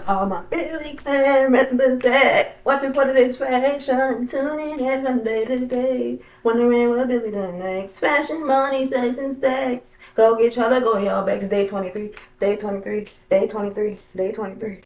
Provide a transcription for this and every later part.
All my Billy Clan members back, watching for the next fashion, tuning in from day to day, wondering what Billy done next. Fashion, money, stacks and stacks. Go get y'all, go y'all back. It's day 23, day 23, day 23, day 23.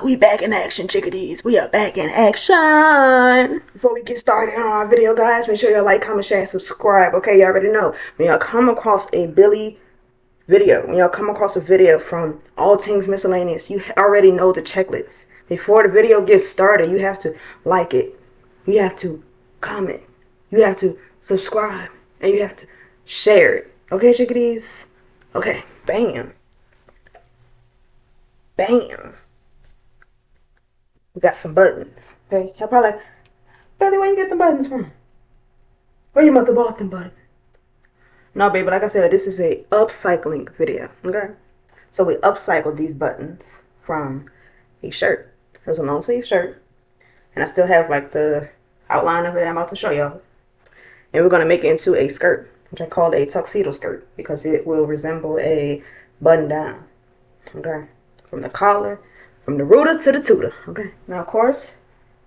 We back in action, chickadees. We are back in action. Before we get started on our video, guys, make sure y'all like, comment, share, and subscribe. Okay, y'all already know. When y'all come across a Billy video, when y'all come across a video from All Things Miscellaneous, you already know the checklist. Before the video gets started, you have to like it. You have to comment. You have to subscribe. And you have to share it. Okay, chickadees? Okay, bam. Bam. We got some buttons. Okay, y'all probably like, Billy, where you get the buttons from? Where your mother bought them buttons? No, baby, like I said, this is a upcycling video. Okay, so we upcycled these buttons from a shirt. It was a long sleeve shirt, and I still have like the outline of it I'm about to show y'all. And we're gonna make it into a skirt, which I called a tuxedo skirt because it will resemble a button down. Okay, from the collar, from the rooter to the tutor. Okay, now of course,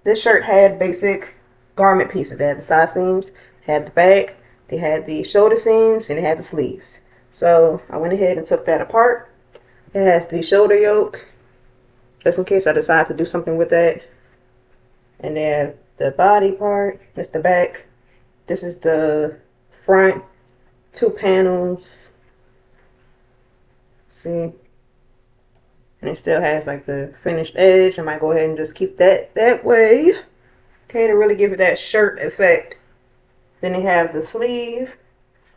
this shirt had basic garment pieces. They had the side seams, had the back, they had the shoulder seams, and they had the sleeves. So I went ahead and took that apart. It has the shoulder yoke, just in case I decide to do something with that. And then the body part, that's the back. This is the front, two panels. See? And it still has like the finished edge. I might go ahead and just keep that way. Okay, to really give it that shirt effect. Then they have the sleeve.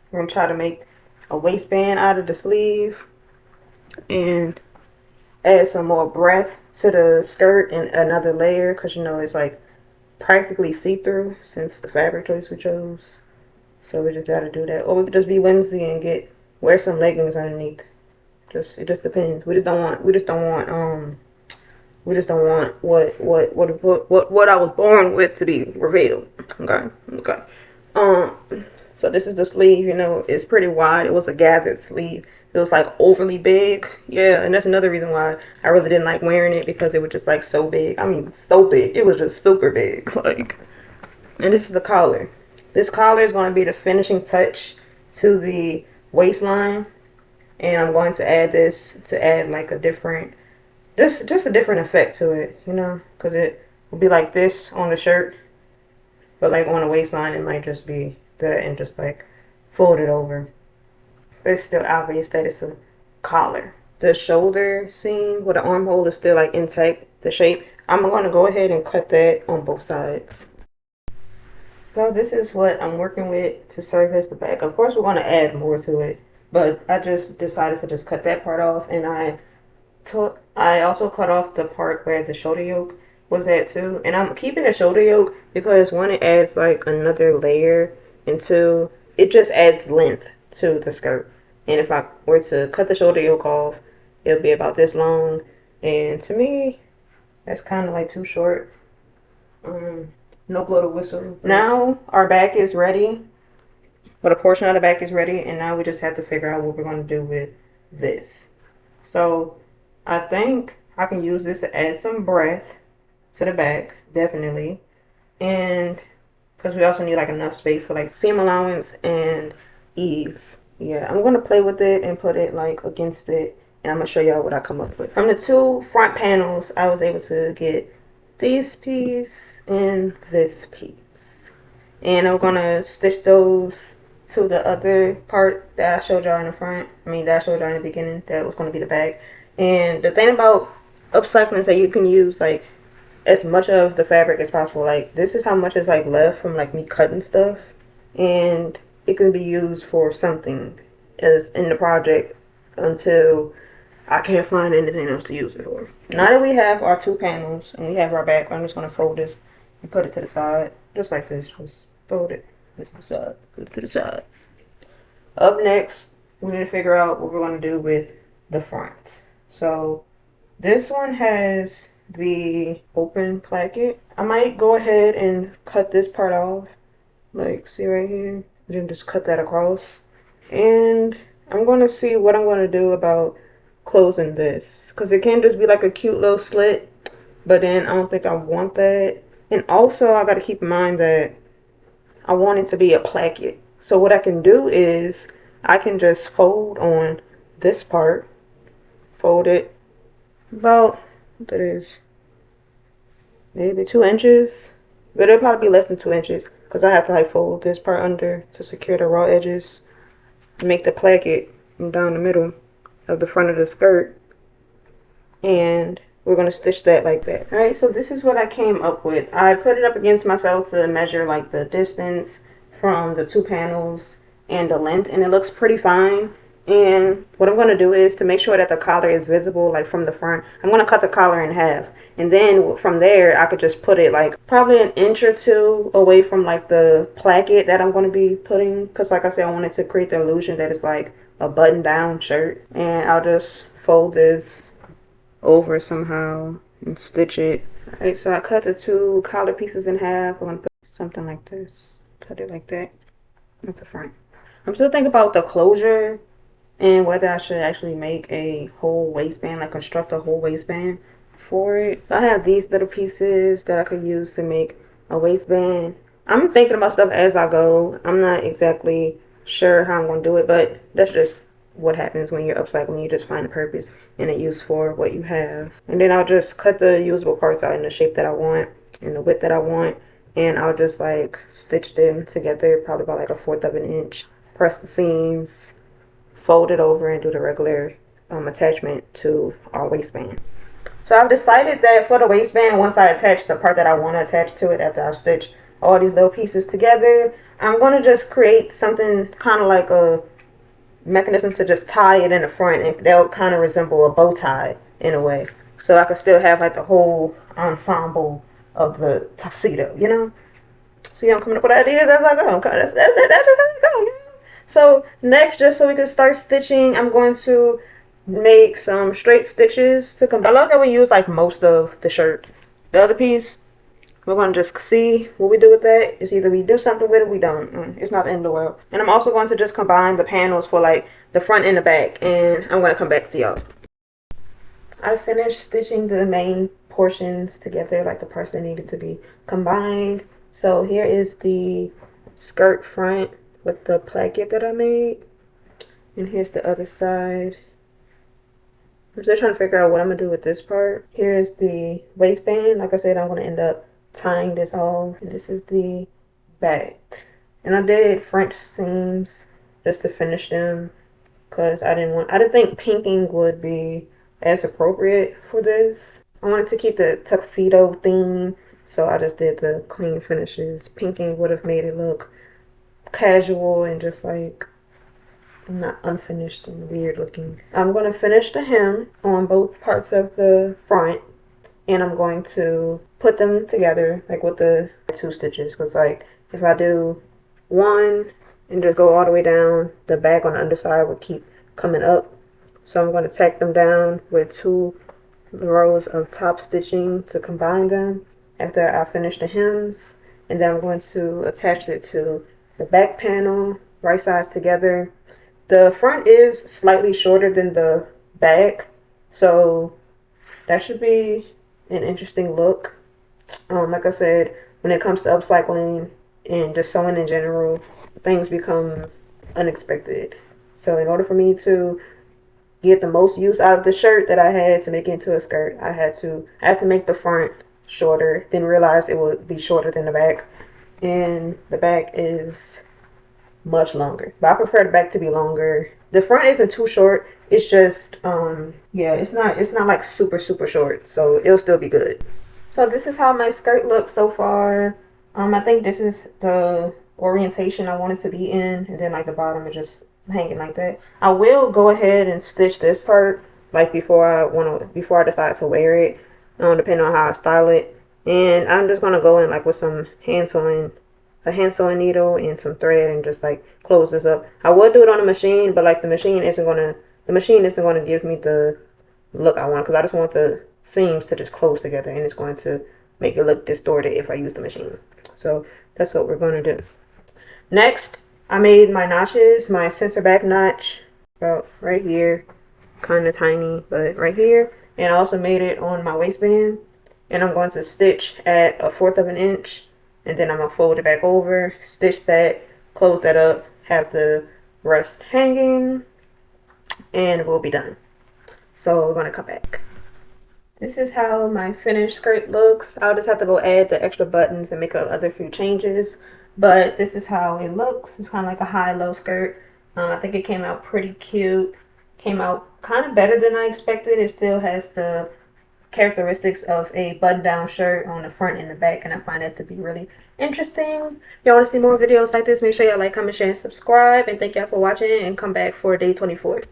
We're going to try to make a waistband out of the sleeve. And add some more breadth to the skirt and another layer. Because you know it's like practically see-through since the fabric choice we chose. So we just got to do that. Or we could just be whimsy and wear some leggings underneath. It just depends. We just don't want what I was born with to be revealed. Okay. So this is the sleeve. You know, it's pretty wide. It was a gathered sleeve. It was like overly big. Yeah, and that's another reason why I really didn't like wearing it, because it was just like so big. I mean, so big. It was just super big. Like, and this is the collar. This collar is going to be the finishing touch to the waistline. And I'm going to add this to add like a different, just a different effect to it, you know, because it will be like this on the shirt, but like on the waistline it might just be that and just like fold it over. But it's still obvious that it's a collar. The shoulder seam where the armhole is still like intact, the shape. I'm going to go ahead and cut that on both sides. So this is what I'm working with to serve as the back. Of course, we're going to add more to it, but I just decided to just cut that part off, and I also cut off the part where the shoulder yoke was at too. And I'm keeping the shoulder yoke because one, it adds like another layer, and two, it just adds length to the skirt. And if I were to cut the shoulder yoke off, it'll be about this long, and to me, that's kind of like too short. No blow to whistle. Now our back is ready. But a portion of the back is ready, and now we just have to figure out what we're going to do with this. So I think I can use this to add some breadth to the back, definitely. And because we also need like enough space for like seam allowance and ease. Yeah, I'm going to play with it and put it like against it, and I'm going to show y'all what I come up with. From the two front panels, I was able to get this piece and this piece. And I'm going to stitch those to the other part that I showed y'all in the front. That I showed y'all in the beginning. That was going to be the back. And the thing about upcycling is that you can use like as much of the fabric as possible. Like this is how much is like left from like me cutting stuff, and it can be used for something as in the project until I can't find anything else to use it for. Now that we have our two panels and we have our back, I'm just going to fold this and put it to the side just like this. Just fold it. Put it to the side. Put it to the side. Up next, we need to figure out what we're going to do with the front. So this one has the open placket. I might go ahead and cut this part off, like see right here, and then just cut that across. And I'm going to see what I'm going to do about closing this, because it can just be like a cute little slit, but then I don't think I want that. And also I got to keep in mind that I want it to be a placket. So what I can do is I can just fold on this part, fold it about, what that is, maybe 2 inches, but it'll probably be less than 2 inches because I have to like fold this part under to secure the raw edges and make the placket down the middle of the front of the skirt, and we're going to stitch that like that. All right, so this is what I came up with. I put it up against myself to measure like the distance from the two panels and the length, and it looks pretty fine. And what I'm going to do is, to make sure that the collar is visible like from the front, I'm going to cut the collar in half, and then from there I could just put it like probably an inch or two away from like the placket that I'm going to be putting, because like I said, I wanted to create the illusion that it's like a button down shirt. And I'll just fold this over somehow and stitch it. Alright, so I cut the two collar pieces in half. I'm going to put something like this, cut it like that at the front. I'm still thinking about the closure and whether I should actually make a whole waistband, like construct a whole waistband for it. So I have these little pieces that I could use to make a waistband. I'm thinking about stuff as I go. I'm not exactly sure how I'm going to do it, but that's just what happens when you're upcycling. You just find a purpose and a use for what you have. And then I'll just cut the usable parts out in the shape that I want and the width that I want, and I'll just like stitch them together probably about like 1/4 of an inch. Press the seams, fold it over, and do the regular attachment to our waistband. So I've decided that for the waistband, once I attach the part that I want to attach to it after I've stitched all these little pieces together, I'm going to just create something kind of like a mechanism to just tie it in the front, and that'll kind of resemble a bow tie in a way. So I could still have like the whole ensemble of the tuxedo, you know? See, I'm coming up with ideas as I go. That's it. That's just how I go, you know? So next, just so we can start stitching, I'm going to make some straight stitches to combine. I love that we use like most of the shirt. The other piece, we're going to just see what we do with that. It's either we do something with it, we don't. It's not the end of the world. And I'm also going to just combine the panels for like the front and the back, and I'm going to come back to y'all. I finished stitching the main portions together, like the parts that needed to be combined. So here is the skirt front with the placket that I made, and here's the other side. I'm still trying to figure out what I'm gonna do with this part. Here's the waistband. Like I said, I'm gonna end up tying this off. And this is the back, and I did French seams just to finish them because I didn't think pinking would be as appropriate for this. I wanted to keep the tuxedo theme, so I just did the clean finishes. Pinking would have made it look casual and just like not unfinished and weird looking. I'm going to finish the hem on both parts of the front, and I'm going to put them together like with the 2 stitches, because like if I do one and just go all the way down, the back on the underside would keep coming up. So I'm going to tack them down with 2 rows of top stitching to combine them after I finish the hems, and then I'm going to attach it to the back panel, right sides together. The front is slightly shorter than the back, so that should be an interesting look. Like I said, when it comes to upcycling and just sewing in general, things become unexpected. So in order for me to get the most use out of the shirt that I had to make it into a skirt, I had to make the front shorter, then realize it would be shorter than the back, and the back is much longer, but I prefer the back to be longer. The front isn't too short, it's just yeah, it's not like super short, so it'll still be good. So this is how my skirt looks so far. I think this is the orientation I want it to be in, and then like the bottom is just hanging like that. I will go ahead and stitch this part like before I decide to wear it, depending on how I style it. And I'm just gonna go in like with some a hand sewing needle and some thread, and just like close this up. I would do it on a machine, but like the machine isn't gonna give me the look I want, because I just want the seams to just close together, and it's going to make it look distorted if I use the machine. So that's what we're going to do. Next, I made my notches, my center back notch about right here, kind of tiny, but right here. And I also made it on my waistband. And I'm going to stitch at 1/4 of an inch, and then I'm going to fold it back over, stitch that, close that up, have the rest hanging, and we'll be done. So we're going to come back. This is how my finished skirt looks. I'll just have to go add the extra buttons and make other few changes. But this is how it looks. It's kind of like a high-low skirt. I think it came out pretty cute. Came out kind of better than I expected. It still has the characteristics of a button-down shirt on the front and the back, and I find that to be really interesting. If y'all want to see more videos like this, make sure y'all like, comment, share, and subscribe. And thank y'all for watching, and come back for day 24.